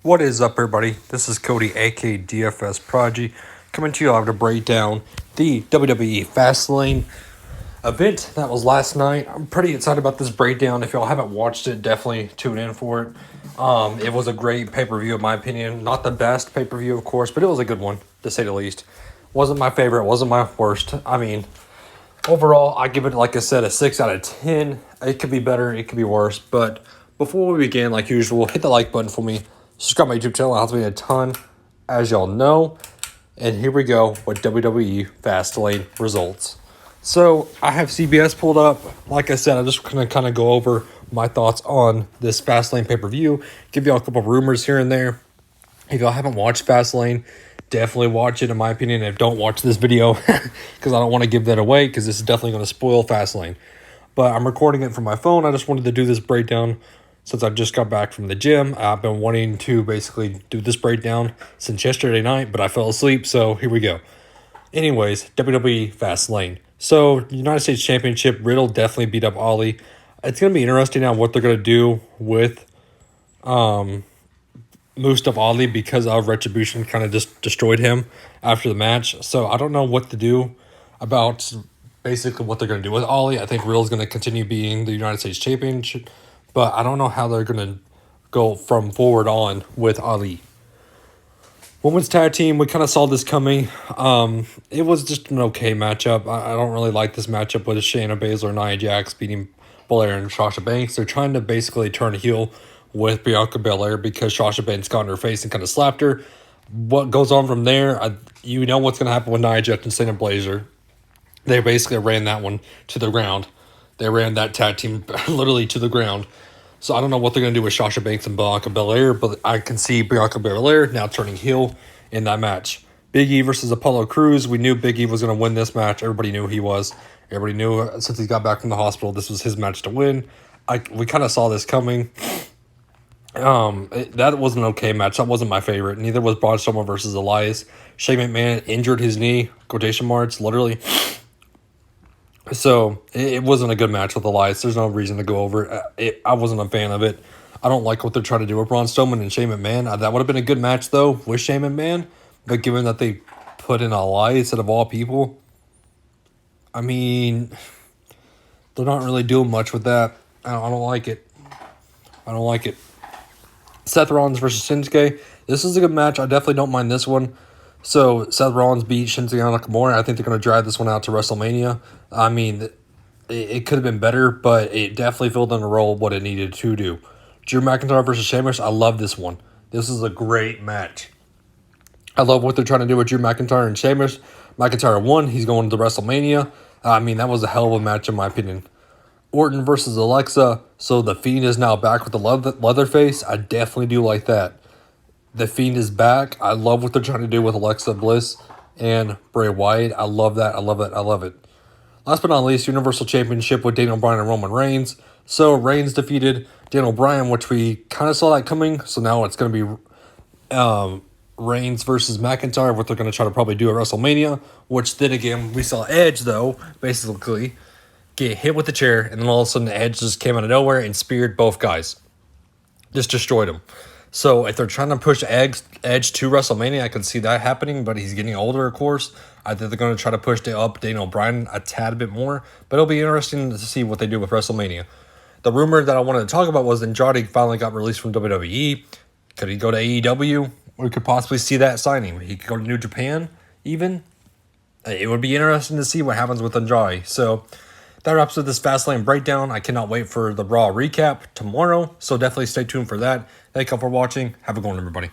What is up, everybody? This is Cody, aka DFS Prodigy, coming to you live to break down the WWE Fastlane event that was last night. I'm pretty excited about this breakdown. If y'all haven't watched it, definitely tune in for it. It was a great pay-per-view, in my opinion. Not the best pay-per-view, of course, but it was a good one, to say the least. Wasn't my favorite, wasn't my worst. I mean, overall, I give it, like I said, a 6 out of 10. It could be better, it could be worse, but before we begin, like usual, hit the like button for me. Subscribe to my YouTube channel. It helps me a ton, as y'all know. And here we go with WWE Fastlane results. So I have CBS pulled up. Like I said, I'm just going to kind of go over my thoughts on this Fastlane pay-per-view. Give y'all a couple of rumors here and there. If y'all haven't watched Fastlane, definitely watch it, in my opinion. And don't watch this video because I don't want to give that away, because this is definitely going to spoil Fastlane. But I'm recording it from my phone. I just wanted to do this breakdown since I just got back from the gym. I've been wanting to basically do this breakdown since yesterday night, but I fell asleep, so here we go. Anyways, WWE Fastlane. So, United States Championship, Riddle definitely beat up Ali. It's going to be interesting now what they're going to do with Mustafa Ali, because of Retribution kind of just destroyed him after the match. So, I don't know what to do about basically what they're going to do with Ali. I think Riddle's going to continue being the United States Champion, but I don't know how they're going to go from forward on with Ali. Women's tag team, we kind of saw this coming. It was just an okay matchup. I don't really like this matchup with Shayna Baszler and Nia Jax beating Belair and Sasha Banks. They're trying to basically turn heel with Bianca Belair because Sasha Banks got in her face and kind of slapped her. What goes on from there, you know what's going to happen with Nia Jax and Shayna Baszler. They basically ran that one to the ground. They ran that tag team literally to the ground. So I don't know what they're going to do with Sasha Banks and Bianca Belair, but I can see Bianca Belair now turning heel in that match. Biggie versus Apollo Cruz. We knew Biggie was going to win this match. Everybody knew he was. Everybody knew since he got back from the hospital, this was his match to win. We kind of saw this coming. That was an okay match. That wasn't my favorite. Neither was Braun Strowman versus Elias. Shane McMahon injured his knee, quotation marks, literally. So, it wasn't a good match with Elias. There's no reason to go over it. I wasn't a fan of it. I don't like what they're trying to do with Braun Strowman and Shane McMahon. That would have been a good match, though, with Shane McMahon. But given that they put in Elias out of all people, I mean, they're not really doing much with that. I don't like it. I don't like it. Seth Rollins versus Shinsuke. This is a good match. I definitely don't mind this one. So, Seth Rollins beat Shinsuke Nakamura. I think they're going to drive this one out to WrestleMania. I mean, it could have been better, but it definitely filled in the role of what it needed to do. Drew McIntyre versus Sheamus. I love this one. This is a great match. I love what they're trying to do with Drew McIntyre and Sheamus. McIntyre won. He's going to WrestleMania. I mean, that was a hell of a match in my opinion. Orton versus Alexa. So, The Fiend is now back with the Leatherface. I definitely do like that. The Fiend is back. I love what they're trying to do with Alexa Bliss and Bray Wyatt. I love that. I love it. I love it. Last but not least, Universal Championship with Daniel Bryan and Roman Reigns. So Reigns defeated Daniel Bryan, which we kind of saw that coming. So now it's going to be Reigns versus McIntyre, what they're going to try to probably do at WrestleMania. Which then again, we saw Edge, though, basically get hit with the chair. And then all of a sudden, Edge just came out of nowhere and speared both guys. Just destroyed them. So if they're trying to push Edge to WrestleMania, I can see that happening, but he's getting older, of course. I think they're going to try to push up Daniel Bryan a tad bit more, but it'll be interesting to see what they do with WrestleMania. The rumor that I wanted to talk about was Andrade finally got released from WWE. Could he go to AEW? We could possibly see that signing. He could go to New Japan, even. It would be interesting to see what happens with Andrade. So that wraps up this Fastlane breakdown. I cannot wait for the Raw recap tomorrow, so definitely stay tuned for that. Thank you all for watching. Have a good one, everybody.